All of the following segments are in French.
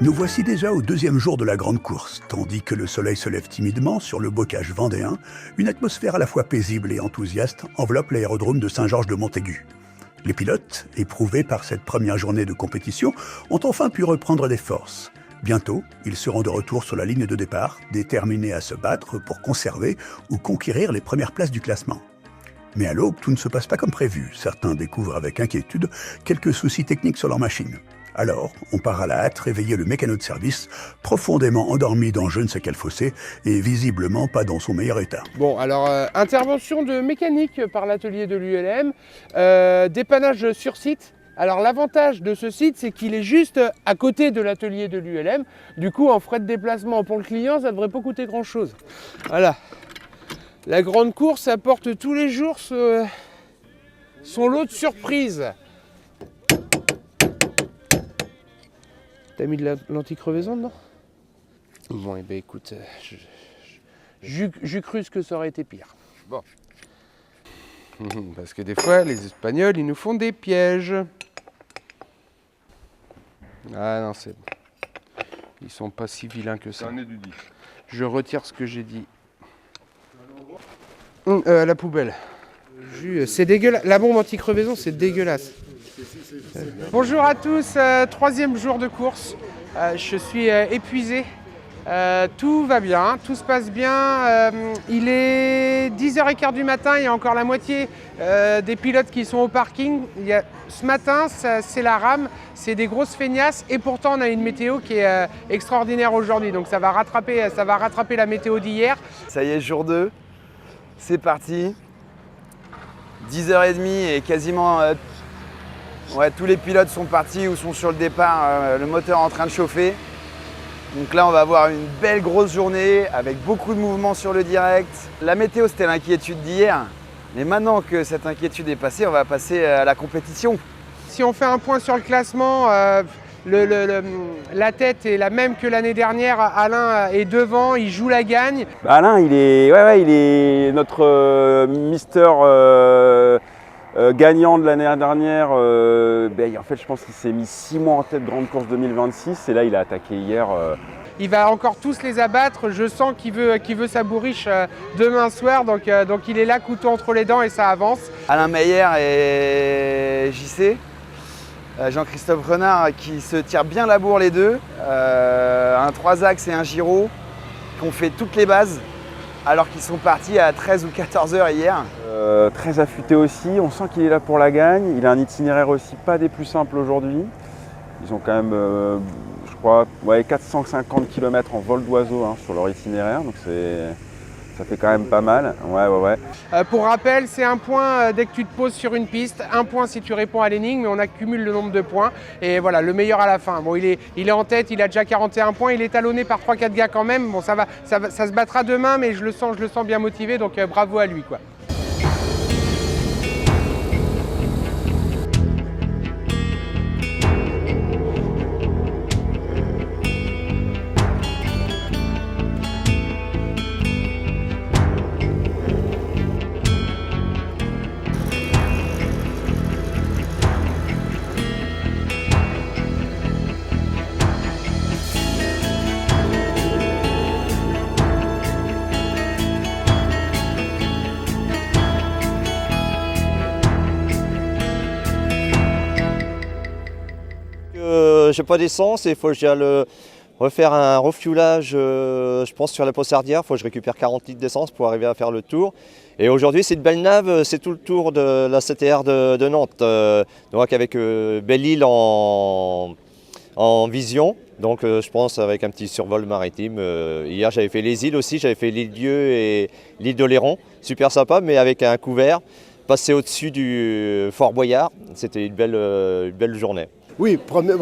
Nous voici déjà au deuxième jour de la grande course. Tandis que le soleil se lève timidement sur le bocage vendéen, une atmosphère à la fois paisible et enthousiaste enveloppe l'aérodrome de Saint-Georges-de-Montaigu. Les pilotes, éprouvés par cette première journée de compétition, ont enfin pu reprendre des forces. Bientôt, ils seront de retour sur la ligne de départ, déterminés à se battre pour conserver ou conquérir les premières places du classement. Mais à l'aube, tout ne se passe pas comme prévu. Certains découvrent avec inquiétude quelques soucis techniques sur leur machine. Alors, on part à la hâte réveiller le mécano de service, profondément endormi dans je ne sais quel fossé et visiblement pas dans son meilleur état. Bon, alors, intervention de mécanique par l'atelier de l'ULM, dépannage sur site. Alors l'avantage de ce site, c'est qu'il est juste à côté de l'atelier de l'ULM. Du coup, en frais de déplacement pour le client, ça ne devrait pas coûter grand-chose. Voilà. La grande course apporte tous les jours son lot de surprises. T'as mis de l'anti-crevaison dedans? Bon, et ben écoute, j'ai cru que ça aurait été pire. Bon. Parce que des fois, les Espagnols, ils nous font des pièges. Ah non, c'est bon. Ils sont pas si vilains que ça. Je retire ce que j'ai dit. La poubelle. C'est dégueulasse. La bombe anti-crevaison, c'est dégueulasse. Bonjour à tous, troisième jour de course. Je suis épuisé. Tout va bien, tout se passe bien. Il est 10h15 du matin, il y a encore la moitié des pilotes qui sont au parking. Ce matin, c'est la rame, c'est des grosses feignasses et pourtant on a une météo qui est extraordinaire aujourd'hui. Donc ça va rattraper la météo d'hier. Ça y est, jour 2, c'est parti. 10h30 et quasiment tous les pilotes sont partis ou sont sur le départ, le moteur est en train de chauffer. Donc là, on va avoir une belle grosse journée avec beaucoup de mouvements sur le direct. La météo, c'était l'inquiétude d'hier. Mais maintenant que cette inquiétude est passée, on va passer à la compétition. Si on fait un point sur le classement, la tête est la même que l'année dernière. Alain est devant, il joue la gagne. Alain, il est notre Mister gagnant de l'année dernière. En fait, je pense qu'il s'est mis 6 mois en tête de Grande Course 2026 et là, il a attaqué hier. Il va encore tous les abattre. Je sens qu'il veut sa bourriche demain soir. Donc il est là, couteau entre les dents et ça avance. Alain Meyer et JC. Jean-Christophe Renard qui se tirent bien la bourre les deux. Un 3 axes et un gyro qui ont fait toutes les bases alors qu'ils sont partis à 13 ou 14 heures hier. Très affûté aussi, on sent qu'il est là pour la gagne. Il a un itinéraire aussi pas des plus simples aujourd'hui. Ils ont quand même, je crois, 450 km en vol d'oiseau sur leur itinéraire, donc ça fait quand même pas mal. Pour rappel, c'est un point dès que tu te poses sur une piste, un point si tu réponds à l'énigme, mais on accumule le nombre de points. Et voilà, le meilleur à la fin. Bon, il est en tête, il a déjà 41 points, il est talonné par 3-4 gars quand même. Bon, ça se battra demain, mais je le sens bien motivé, donc bravo à lui, quoi. J'ai pas d'essence et il faut que j'aille refaire un refuelage, je pense, sur la Possardière. Il faut que je récupère 40 litres d'essence pour arriver à faire le tour. Et aujourd'hui, c'est une belle nave, c'est tout le tour de la CTR de Nantes. Donc avec Belle-Île en vision. Donc je pense avec un petit survol maritime. Hier, j'avais fait les îles aussi, j'avais fait l'île Dieu et l'île d'Oléron. Super sympa, mais avec un couvert. Passé au-dessus du Fort Boyard. C'était une belle journée. Oui, premier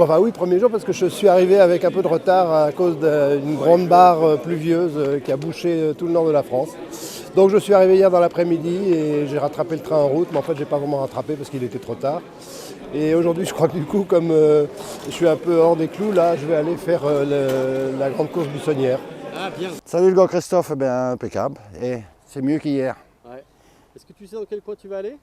jour parce que je suis arrivé avec un peu de retard à cause d'une grande barre pluvieuse qui a bouché tout le nord de la France. Donc je suis arrivé hier dans l'après-midi et j'ai rattrapé le train en route, mais en fait je n'ai pas vraiment rattrapé parce qu'il était trop tard. Et aujourd'hui je crois que du coup comme je suis un peu hors des clous, là je vais aller faire la grande course buissonnière. Ah bien. Salut le gars Christophe, impeccable et c'est mieux qu'hier. Ouais. Est-ce que tu sais dans quel coin tu vas aller?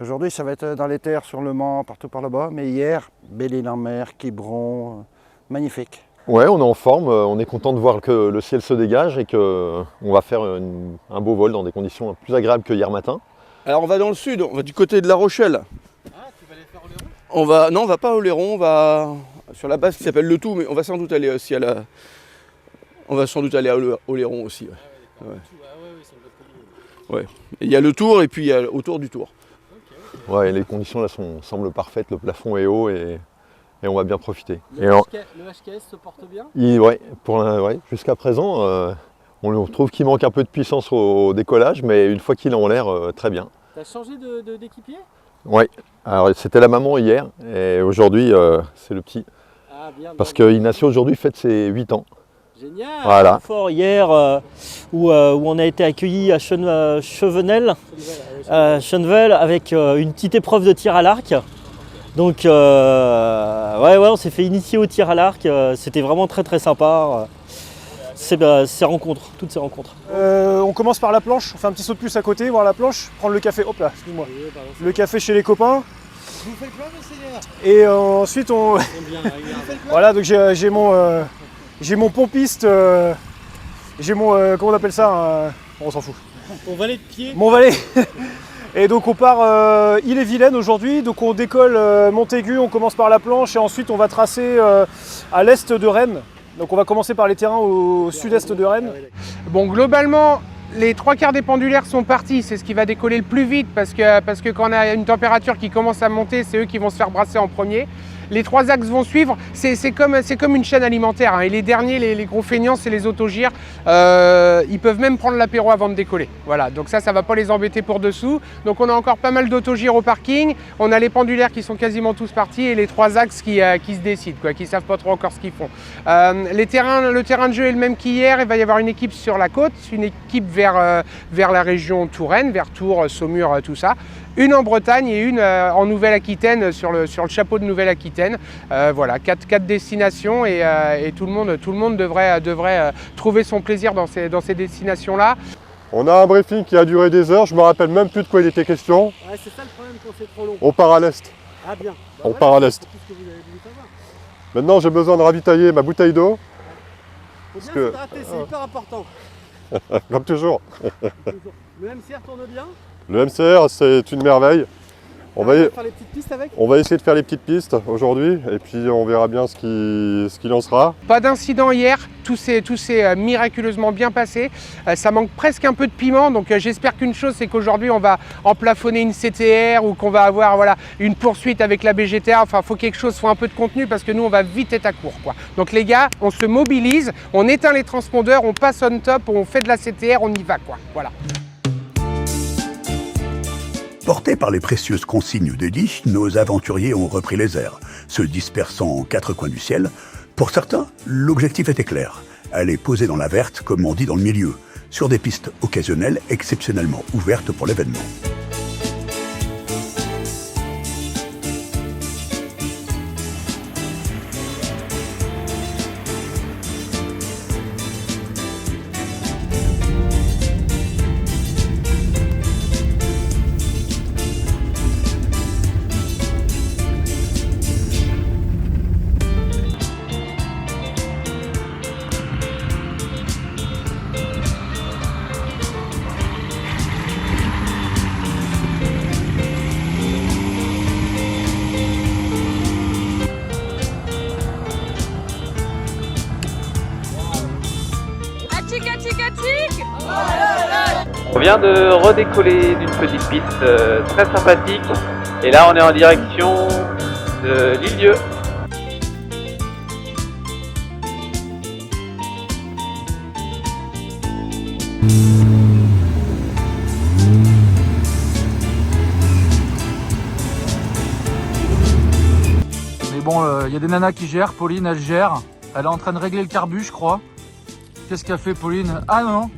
Aujourd'hui, ça va être dans les terres, sur le Mans, partout par là-bas. Mais hier, Belle-Île-en-Mer, Quiberon, magnifique. Ouais, on est en forme, on est content de voir que le ciel se dégage et qu'on va faire un beau vol dans des conditions plus agréables que hier matin. Alors on va dans le sud, on va du côté de La Rochelle. Ah, tu vas aller faire Oléron? Non, on va pas à Oléron, on va sur la base qui s'appelle Le Tout, mais on va sans doute aller aussi on va sans doute aller à Oléron aussi. Ouais. Ah ouais, c'est une bonne Ouais. Il y a le Tour et puis il y a autour du Tour. Ouais, les conditions là semblent parfaites, le plafond est haut et on va bien profiter. Le HKS se porte bien? Jusqu'à présent, on trouve qu'il manque un peu de puissance au décollage, mais une fois qu'il est en l'air, très bien. T'as changé d'équipier? Oui, alors c'était la maman hier et aujourd'hui c'est le petit. Ah, bien, parce que Ignacio aujourd'hui fête ses 8 ans. Génial. Voilà. Fort hier où on a été accueillis à Chevenel avec une petite épreuve de tir à l'arc. Donc on s'est fait initier au tir à l'arc, c'était vraiment très très sympa. Toutes ces rencontres. On commence par la planche, on fait un petit saut de plus à côté, voir la planche, prendre le café, hop là, excuse-moi, le café chez les copains. Vous faites plein, monseigneur? Et ensuite on... Voilà, donc j'ai mon pompiste, j'ai mon, comment on appelle ça, on s'en fout. Ton valet de pied? Mon valet. Et donc on part Ille-et-Vilaine aujourd'hui, donc on décolle Montaigu, on commence par la planche et ensuite on va tracer à l'est de Rennes. Donc on va commencer par les terrains au sud-est de Rennes. Bon, globalement, les 3/4 des pendulaires sont partis, c'est ce qui va décoller le plus vite parce que quand on a une température qui commence à monter, c'est eux qui vont se faire brasser en premier. Les 3 axes vont suivre, c'est comme une chaîne alimentaire, hein. Et les derniers, les gros feignants, c'est les autogires. Ils peuvent même prendre l'apéro avant de décoller. Voilà, donc ça va pas les embêter pour dessous. Donc on a encore pas mal d'autogires au parking. On a les pendulaires qui sont quasiment tous partis et les 3 axes qui se décident, quoi, qui savent pas trop encore ce qu'ils font. Le terrain de jeu est le même qu'hier. Il va y avoir une équipe sur la côte, une équipe vers la région Touraine, vers Tours, Saumur, tout ça. Une en Bretagne et une en Nouvelle-Aquitaine, sur le chapeau de Nouvelle-Aquitaine. Voilà, 4 destinations et tout le monde devrait trouver son plaisir dans ces destinations-là. On a un briefing qui a duré des heures, je me rappelle même plus de quoi il était question. Ouais, c'est ça le problème quand c'est trop long. On part à l'est. Ah bien. On part à l'est. Maintenant j'ai besoin de ravitailler ma bouteille d'eau. Faut bien s'hydrater, c'est hyper important. Comme toujours. Le MCR tourne bien? Le MCR c'est une merveille. On va faire les petites pistes avec? On va essayer de faire les petites pistes aujourd'hui et puis on verra bien ce qu'il en sera. Pas d'incident hier, tout s'est miraculeusement bien passé. Ça manque presque un peu de piment, donc j'espère qu'une chose, c'est qu'aujourd'hui on va emplafonner une CTR ou qu'on va avoir une poursuite avec la BGTA. Enfin, il faut quelque chose, faut un peu de contenu parce que nous on va vite être à court, quoi. Donc les gars, on se mobilise, on éteint les transpondeurs, on passe on top, on fait de la CTR, on y va, quoi. Voilà. Portés par les précieuses consignes d'Eddy, nos aventuriers ont repris les airs, se dispersant en 4 coins du ciel. Pour certains, l'objectif était clair, aller poser dans la verte, comme on dit dans le milieu, sur des pistes occasionnelles exceptionnellement ouvertes pour l'événement. On vient de redécoller d'une petite piste très sympathique et là on est en direction de l'Île-Dieu. Mais bon, y a des nanas qui gèrent, Pauline elle gère, elle est en train de régler le carbu je crois. Qu'est-ce qu'a fait Pauline? Ah non!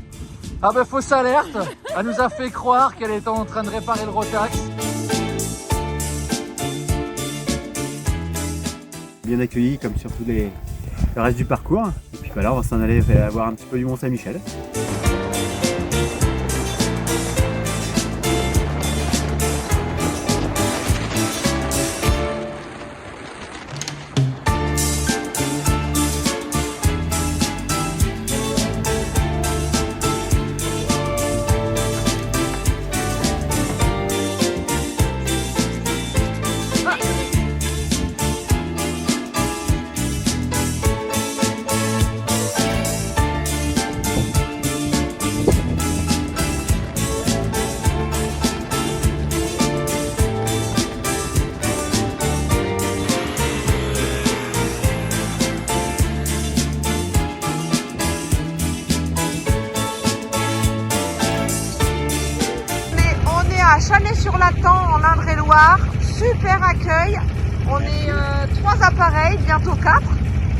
Ah ben fausse alerte! Elle nous a fait croire qu'elle était en train de réparer le Rotax. Bien accueilli comme sur tous le reste du parcours. Et puis voilà, on va s'en aller voir un petit peu du Mont-Saint-Michel. à Chalais-sur-Latan en Indre-et-Loire. Super accueil. On est 3 appareils, bientôt 4.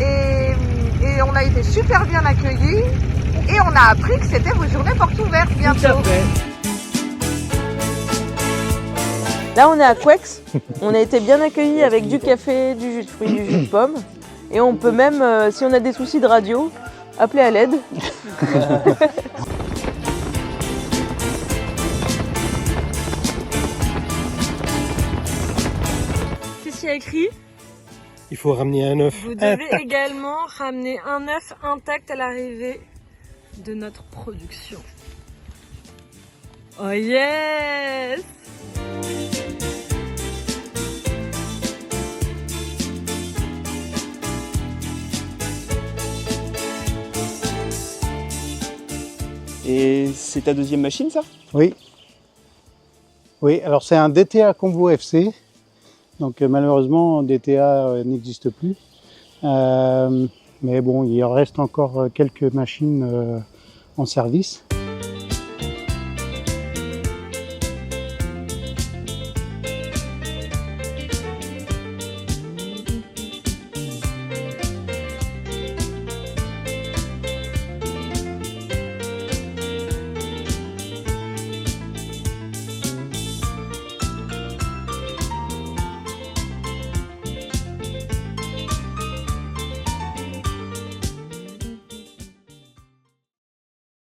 Et on a été super bien accueillis. Et on a appris que c'était vos journées portes ouvertes bientôt. Tout à fait. Là, on est à Couex. On a été bien accueillis avec du café, du jus de fruits, du jus de pomme. Et on peut même, si on a des soucis de radio, appeler à l'aide. Qu'est-ce qu'il y a écrit? Il faut ramener un œuf. Vous devez également ramener un œuf intact à l'arrivée de notre production. Oh yes! Et c'est ta deuxième machine, ça? Oui. Oui, alors c'est un DTA Combo FC. Donc malheureusement, DTA n'existe plus. Mais bon, il reste encore quelques machines en service.